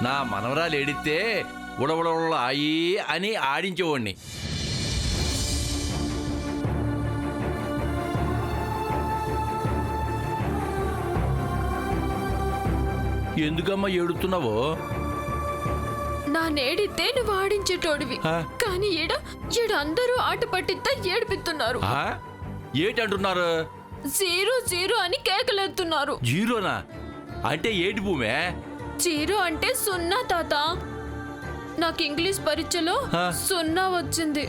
నా మనవరాలు ఏడితే ఉడవడవడ ఆయి అని ఆడించేవాడిని. ఎందుకమ్మా ఏడుతున్నావో? నా నేడితే నువ్వు ఆడించేటోడివి, కానీ ఈడ అందరూ ఆట పట్టిస్తా ఏడిపిస్తున్నారు. ఏటంటున్నారు? 0-0 అని కేకలేస్తున్నారు. జీరోనా అంటే ఏటి భూమే? 0 అంటే 0 తాత. నాకు ఇంగ్లీష్ పరీక్షలో 0 వచ్చింది.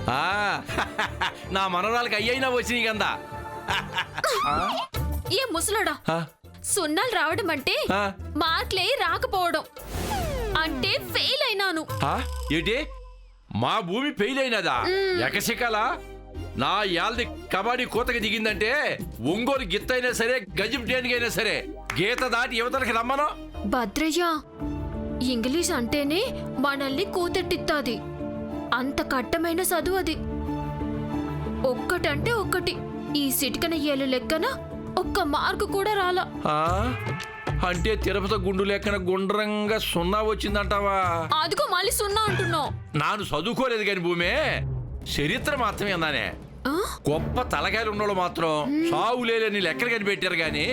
నా మనవరాలకి అయ్యైనా వచ్చినాయి కదా. ఏ ముసలోడా, 0 రావడం అంటే మార్కులే రాకపోవడం అంటే ఫెయిల్ అయినాను. ఏంటి మా భూమి ఫెయిల్ అయినదా? ఎకసికలా నా యాల్ది కబడ్డీ కోతకి దిగిందంటే ఒంగోలు గిత్త అయినా సరే గజం టేనికైనా సరే గీత దాటి యువతలకి రమ్మను. భద్రయ్య, ఇంగ్లీష్ అంటేనే మనల్ని కూతెట్టిస్తాది. అంత కట్టమైన చదువు అది. ఒక్కటంటే ఒక్కటి. ఈ సిటికన ఏళ్ళు లెక్కన ఒక్క మార్కు కూడా రాలా. అంటే తిరుపతి గుండు లెక్కన గుండ్రంగా 0 వచ్చిందంటావా? అదిగో మళ్ళీ 0 అంటున్నావు. నాను చదువుకోలేదు కాని భూమే, చరిత్ర మాత్రమే అన్నానే. గొప్ప తలకాయలు ఉన్నోళ్ళు మాత్రం సావులేని లెక్కలు కనిపెట్టారు గాని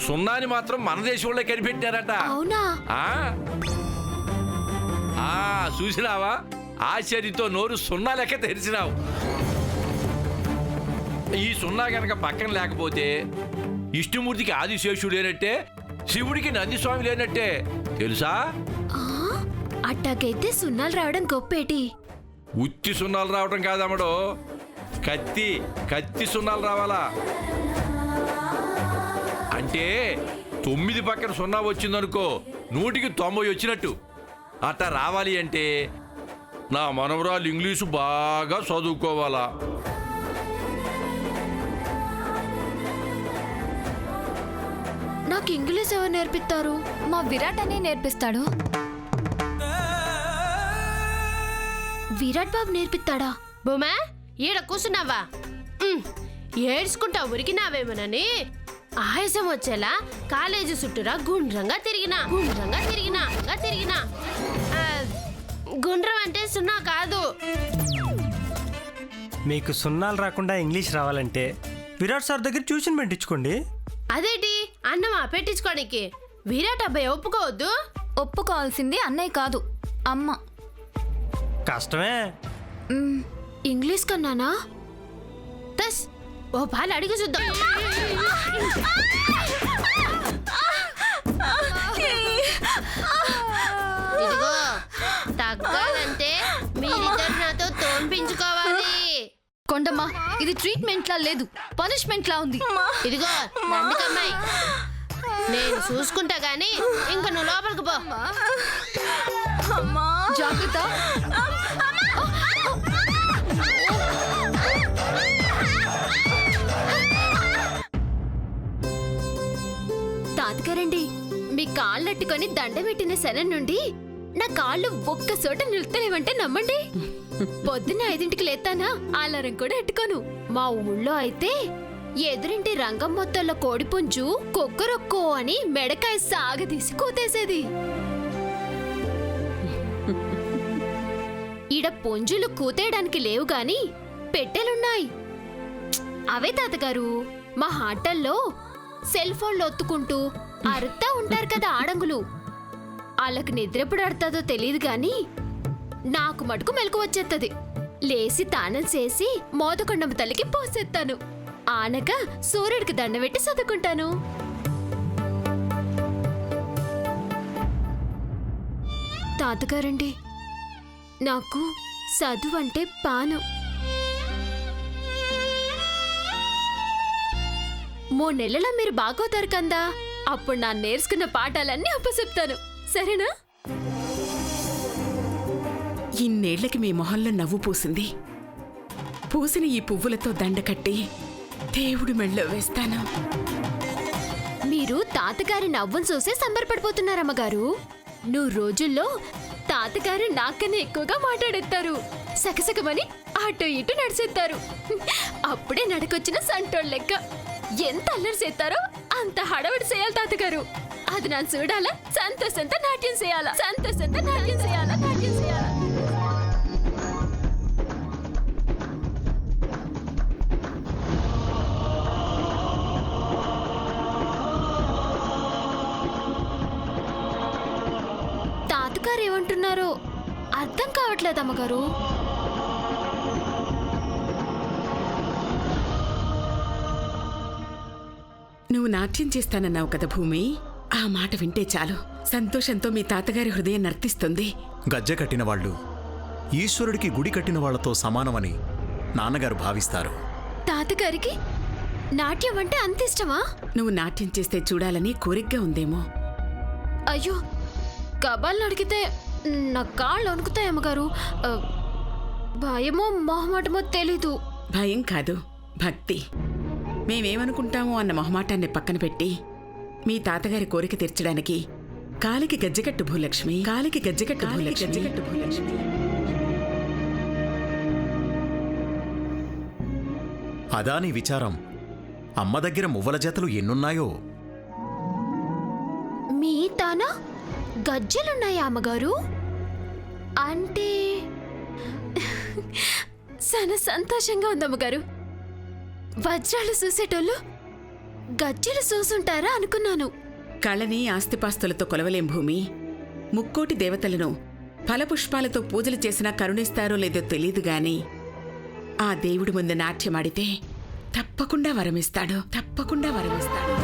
0ని మాత్రం మన దేశంలో కనిపెట్టారట. అవునా? చూసినావా? ఆశ్చర్యంతో నోరు 0 లెక్క తెరిచినావు. ఈ 0 గనక పక్కన లేకపోతే విష్ణుమూర్తికి ఆదిశేషుడు లేనట్టే, శివుడికి నందిస్వామి లేనట్టే తెలుసా? అట్టాకైతే 0 రావడం గొప్పేటి. ఉత్తి 0 రావటం కాదమ్మడో, కత్తి 0 రావాలా. అంటే 9 పక్కన 0 వచ్చిందనుకో 100కి 90 వచ్చినట్టు. అట్లా రావాలి అంటే నా మనవరాలు ఇంగ్లీషు బాగా చదువుకోవాలా. నాకు ఇంగ్లీష్ ఎవరు నేర్పిస్తారు? మా విరాట్ అనే నేర్పిస్తాడు. విరాట్ బాబు నేర్పిస్తాడా? బొమ్మా ఈడ కూర్చున్నావా? ఏడ్చుకుంటా ఉరికినావేమోనని ఆయాసం వచ్చేలా కాలేజీ చుట్టూరా గుండ్రంగా తిరిగినా. గుండ్రం అంటే 0 కాదు. మీకు 0 రాకుండా ఇంగ్లీష్ రావాలంటే విరాట్ సార్ దగ్గర ట్యూషన్ పెట్టించుకోండి. అదేంటి అన్నమా పెట్టించుకోనికి? విరాట్ అబ్బాయి ఒప్పుకోవద్దు. ఒప్పుకోవాల్సింది అన్నయ్య కాదు, అమ్మ. కష్టమే. ఇంగ్లీష్ కన్నానా? తస్ ఓ పాలు అడిగి చూద్దాం. ఇదిగో తగ్గాలంటే మీరిద్దరు నాతో తోంపించుకోవాలి. కొండమ్మా, ఇది ట్రీట్మెంట్ లా లేదు, పనిష్మెంట్ లా ఉంది. ఇదిగో నందికమ్మాయి, నేను చూసుకుంటా గానీ ఇంక నువ్వు లోపలికి పో. జాగ్రత్త. తాతగారండి, మీ కాళ్ళట్టుకొని దండమెట్టిన శనం నుండి నా కాళ్ళు ఒక్క చోట నిలుస్తలేవంటే నమ్మండి. పొద్దున్న 5ంటికి లేస్తానా, అలారం కూడా ఎట్టుకోను. మా ఊళ్ళో అయితే ఎదురింటి రంగం మొత్తంలో కోడిపుంజు కొక్కరొక్కో అని మెడకాయ సాగదీసి కూతేసేది. ఈడ పుంజులు కూతేయడానికి లేవు గాని పెట్టెలున్నాయి. అవే తాతగారు మా హాటల్లో సెల్ ఫోన్లు ఒత్తుకుంటూ అరుతా ఉంటారు కదా ఆడంగులు. వాళ్ళకి నిద్రెప్పుడు ఆడుతుందో తెలియదు గాని నాకు మటుకు మెలకు వచ్చేత్తది. లేసి తానం చేసి మోదకొండమ్మ తల్లికి పోసేస్తాను. ఆనక సూర్యుడికి దండబెట్టి చదువుకుంటాను. తాతగారండి, నాకు చదువు అంటే పానం. 3 నెలల్లో మీరు బాగోతారు కందా, అప్పుడు నా నేర్చుకున్న పాఠాలన్నీ అప్పచెప్తాను. సరేనా? ఇన్నేళ్లకి మీ మొహంలో నవ్వు పూసింది. పూసిన ఈ పువ్వులతో దండ కట్టి దేవుడి మెళ్ళో వేస్తాను. మీరు తాతగారి నవ్వును చూసే సంబరపడిపోతున్నారమ్మగారు. 100 రోజుల్లో తాతగారు నాకన్నా ఎక్కువగా మాట్లాడేస్తారు. సకసకమని అటు ఇటు నడిచేస్తారు. అప్పుడే నడకొచ్చిన సంటోళ్ళ లెక్క. ఎంత అల్లరి చేస్తారో అంత హడవడి చేయాలి తాతగారు. అది నన్ను చూడాలా, సంతోషంతో నాట్యం చేయాలా, సంతోషంతో నాట్యం చేయాలా, నాట్యం చేయాలా. తాతగారు ఏమంటున్నారో అర్థం కావట్లేదు అమ్మగారు. నువ్వు నాట్యం చేస్తానన్నావు కదా భూమి, ఆ మాట వింటే చాలు సంతోషంతో మీ తాతగారి హృదయం నర్తిస్తుంది. గజ్జె కట్టిన వాళ్ళు ఈశ్వరుడికి గుడి కట్టిన వాళ్లతో సమానమని నాన్నగారు భావిస్తారు. తాతగారికి నాట్యం అంటే అంత ఇష్టమా? నువ్వు నాట్యం చేస్తే చూడాలని కోరికగా ఉందేమో. అయ్యో, కబాల్ని అడిగితే నా కాళ్ళు వణుకుతాయి అమ్మగారు. భయమో మొహమాటమో తెలీదు. భయం కాదు, భక్తి. మేమేమనుకుంటామో అన్న మొహమాటాన్ని పక్కన పెట్టి మీ తాతగారి కోరిక తీర్చడానికి కాలికి గజ్జెకట్టు భూలక్ష్మి, కాలికి గజ్జెకట్టు భూలక్ష్మి. అదా నీ విచారం? అమ్మ దగ్గర మువ్వల జతలు ఎన్నున్నాయో. మీ తాన గజ్జెలున్నాయా అమ్మగారు? అంటే చాలా సంతోషంగా ఉంది అమ్మగారు. వజ్రాలు చూసేటోళ్ళు గజ్జెలు చూసుంటారా అనుకున్నాను. కళని ఆస్తిపాస్తులతో కొలవలేం భూమి. ముక్కోటి దేవతలను ఫలపుష్పాలతో పూజలు చేసినా కరుణిస్తారో లేదో తెలీదు గాని ఆ దేవుడి ముందు నాట్యమాడితే తప్పకుండా వరమిస్తాడు, తప్పకుండా వరమిస్తాడు.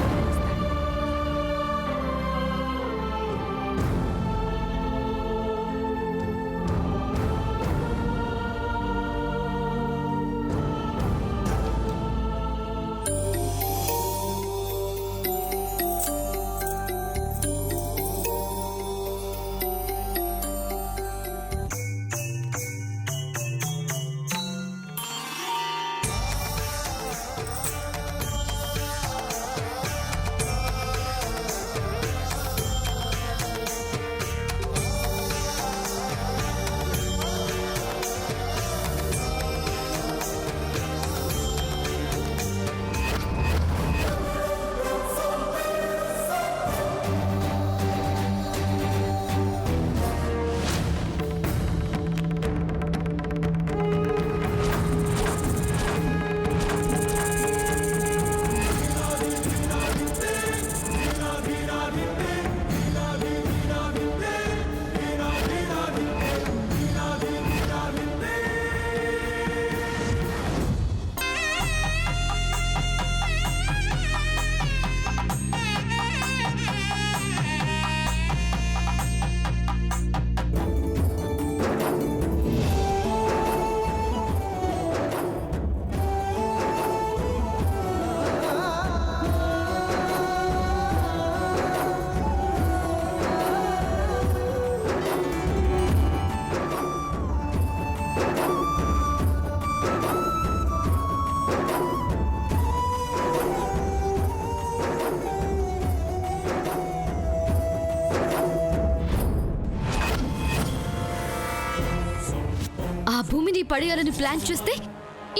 ఆ భూమిని పడేయాలని ప్లాన్ చేస్తే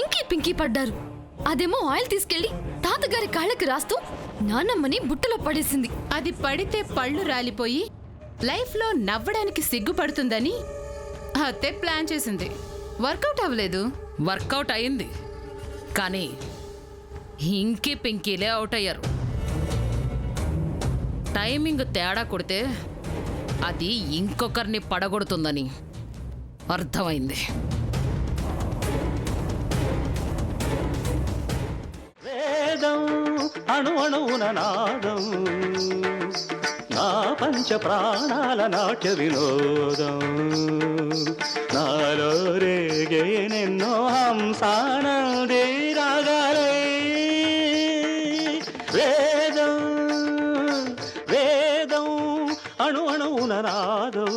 ఇంకీ పింకీ పడ్డారు. అదేమో ఆయిల్ తీసుకెళ్లి తాతగారి కాళ్ళకి రాస్తూ నాన్నమ్మని బుట్టలో పడేసింది. అది పడితే పళ్ళు రాలిపోయి లైఫ్లో నవ్వడానికి సిగ్గుపడుతుందని అత్తే ప్లాన్ చేసింది. వర్కౌట్ అవ్వలేదు. వర్కౌట్ అయింది, కానీ ఇంకీ పింకీలే అవుట్ అయ్యారు. టైమింగ్ తేడా కొడితే అది ఇంకొకరిని పడగొడుతుందని అర్థమైంది. వేదం అణు అణువున నాదం, నా పంచ ప్రాణాల నాట్య వినోదం, నాలో రేగేనెన్నో హంసానందే రాగాలే. వేదం వేదం అణు అణువున నాదం.